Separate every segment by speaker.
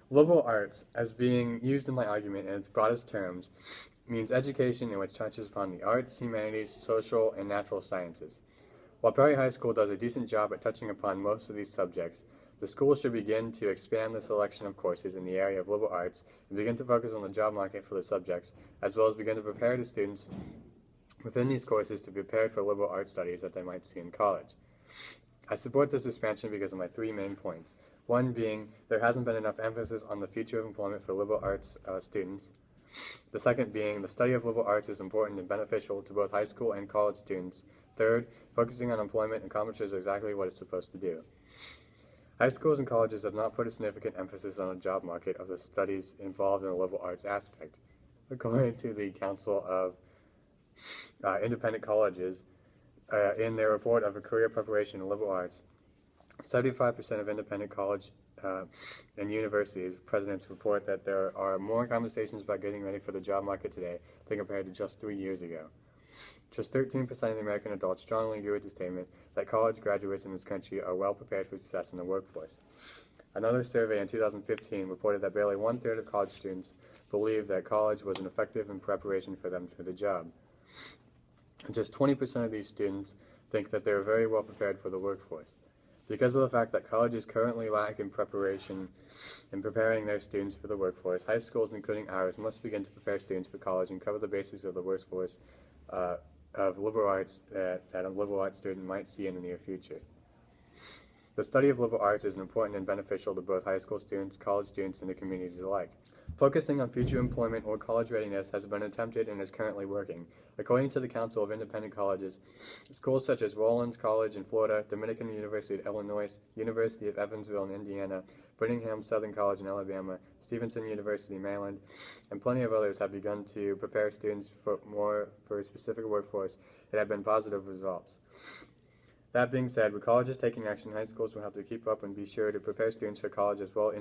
Speaker 1: Liberal arts, as being used in my argument in its broadest terms, means education in which touches upon the arts, humanities, social, and natural sciences. While Perry High School does a decent job at touching upon most of these subjects, the school should begin to expand the selection of courses in the area of liberal arts and begin to focus on the job market for the subjects, as well as begin to prepare the students within these courses to be prepared for liberal arts studies that they might see in college. I support this expansion because of my three main points. One being there hasn't been enough emphasis on the future of employment for liberal arts students. The second being the study of liberal arts is important and beneficial to both high school and college students. Third, focusing on employment accomplishes exactly what it's supposed to do. High schools and colleges have not put a significant emphasis on the job market of the studies involved in the liberal arts aspect. According to the Council of Independent Colleges, in their report of a career preparation in liberal arts, 75% of independent college and universities presidents report that there are more conversations about getting ready for the job market today than compared to just 3 years ago. Just 13% of the American adults strongly agree with the statement that college graduates in this country are well prepared for success in the workforce. Another survey in 2015 reported that barely one-third of college students believed that college was an effective in preparation for them for the job. Just 20% of these students think that they are very well prepared for the workforce. Because of the fact that colleges currently lack in preparation in preparing their students for the workforce, high schools, including ours, must begin to prepare students for college and cover the basics of the workforce of liberal arts that a liberal arts student might see in the near future. The study of liberal arts is important and beneficial to both high school students, college students, and the communities alike. Focusing on future employment or college readiness has been attempted and is currently working. According to the Council of Independent Colleges, schools such as Rollins College in Florida, Dominican University of Illinois, University of Evansville in Indiana, Birmingham Southern College in Alabama, Stevenson University, Maryland, and plenty of others have begun to prepare students for a specific workforce and have been positive results. That being said, with colleges taking action, high schools will have to keep up and be sure to prepare students for college as well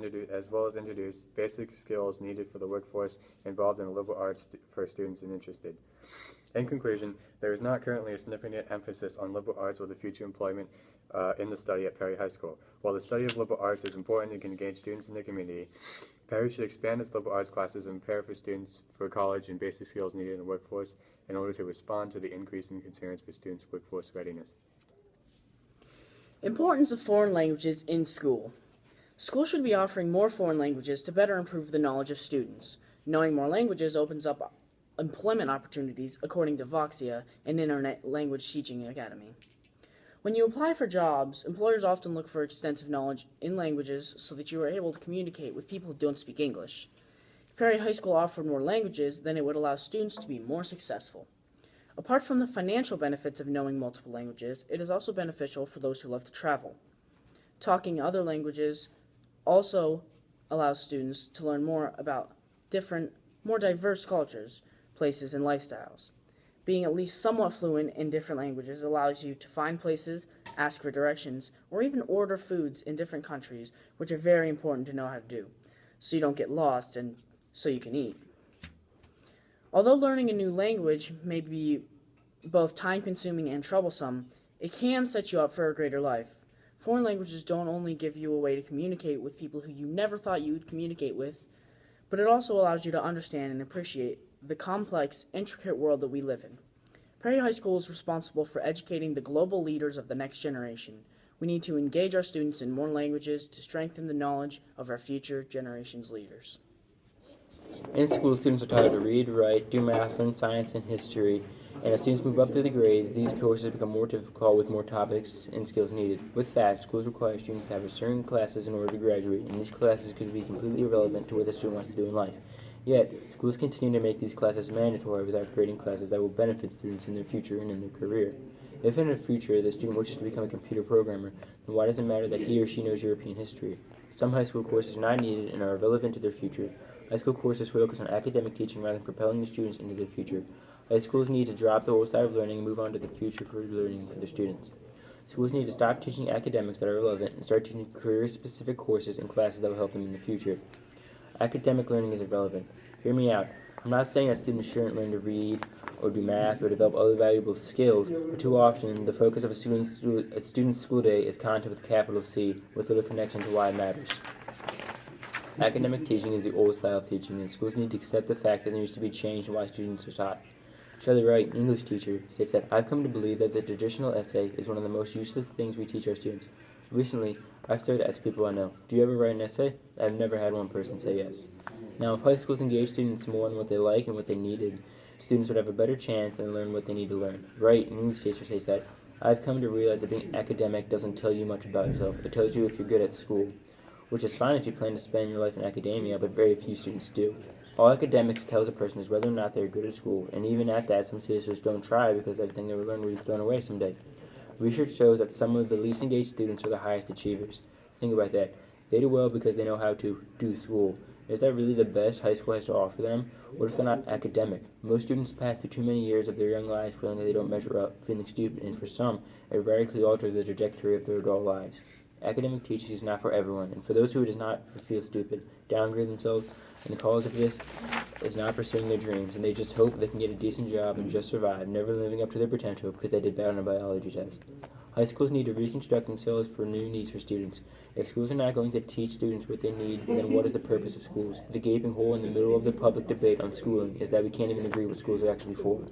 Speaker 1: as introduce basic skills needed for the workforce involved in liberal arts for students interested. In conclusion, there is not currently a significant emphasis on liberal arts or the future employment in the study at Perry High School. While the study of liberal arts is important and can engage students in the community, Perry should expand its liberal arts classes and prepare for students for college and basic skills needed in the workforce in order to respond to the increasing concerns for students' workforce readiness.
Speaker 2: Importance of foreign languages in school. Schools should be offering more foreign languages to better improve the knowledge of students. Knowing more languages opens up employment opportunities, according to Voxia, an internet language teaching academy. When you apply for jobs, employers often look for extensive knowledge in languages so that you are able to communicate with people who don't speak English. If Perry High School offered more languages, then it would allow students to be more successful. Apart from the financial benefits of knowing multiple languages, it is also beneficial for those who love to travel. Talking other languages also allows students to learn more about different, more diverse cultures, places, and lifestyles. Being at least somewhat fluent in different languages allows you to find places, ask for directions, or even order foods in different countries, which are very important to know how to do, so you don't get lost and so you can eat. Although learning a new language may be both time-consuming and troublesome, it can set you up for a greater life. Foreign languages don't only give you a way to communicate with people who you never thought you would communicate with, but it also allows you to understand and appreciate the complex, intricate world that we live in. Perry High School is responsible for educating the global leaders of the next generation. We need to engage our students in more languages to strengthen the knowledge of our future generation's leaders.
Speaker 3: In school, students are taught how to read, write, do math, learn science and history, and as students move up through the grades, these courses become more difficult with more topics and skills needed. With that, schools require students to have certain classes in order to graduate, and these classes could be completely irrelevant to what the student wants to do in life. Yet, schools continue to make these classes mandatory without creating classes that will benefit students in their future and in their career. If in the future the student wishes to become a computer programmer, then why does it matter that he or she knows European history? Some high school courses are not needed and are irrelevant to their future. High school courses focus on academic teaching rather than propelling the students into their future. High schools need to drop the old style of learning and move on to the future for learning for their students. Schools need to stop teaching academics that are relevant and start teaching career-specific courses and classes that will help them in the future. Academic learning is irrelevant. Hear me out. I'm not saying that students shouldn't learn to read or do math or develop other valuable skills, but too often the focus of a student's school day is content with a capital C with little connection to why it matters. Academic teaching is the old style of teaching, and schools need to accept the fact that there needs to be change in why students are taught. Shelley Wright, an English teacher, states that I've come to believe that the traditional essay is one of the most useless things we teach our students. Recently, I've started to ask people I know, do you ever write an essay? I've never had one person say yes. Now, if high schools engage students more in what they like and what they needed, students would have a better chance and learn what they need to learn. Wright, an English teacher, says that I've come to realize that being academic doesn't tell you much about yourself. It tells you if you're good at school, which is fine if you plan to spend your life in academia, but very few students do. All academics tells a person is whether or not they are good at school, and even at that, some students just don't try because everything they learned will be thrown away someday. Research shows that some of the least engaged students are the highest achievers. Think about that. They do well because they know how to do school. Is that really the best high school has to offer them? What if they're not academic? Most students pass through too many years of their young lives feeling that they don't measure up, feeling stupid, and for some, it radically alters the trajectory of their adult lives. Academic teaching is not for everyone, and for those who does not feel stupid, downgrade themselves, and the cause of this is not pursuing their dreams, and they just hope they can get a decent job and just survive, never living up to their potential because they did bad on a biology test. High schools need to reconstruct themselves for new needs for students. If schools are not going to teach students what they need, then what is the purpose of schools? The gaping hole in the middle of the public debate on schooling is that we can't even agree what schools are actually for.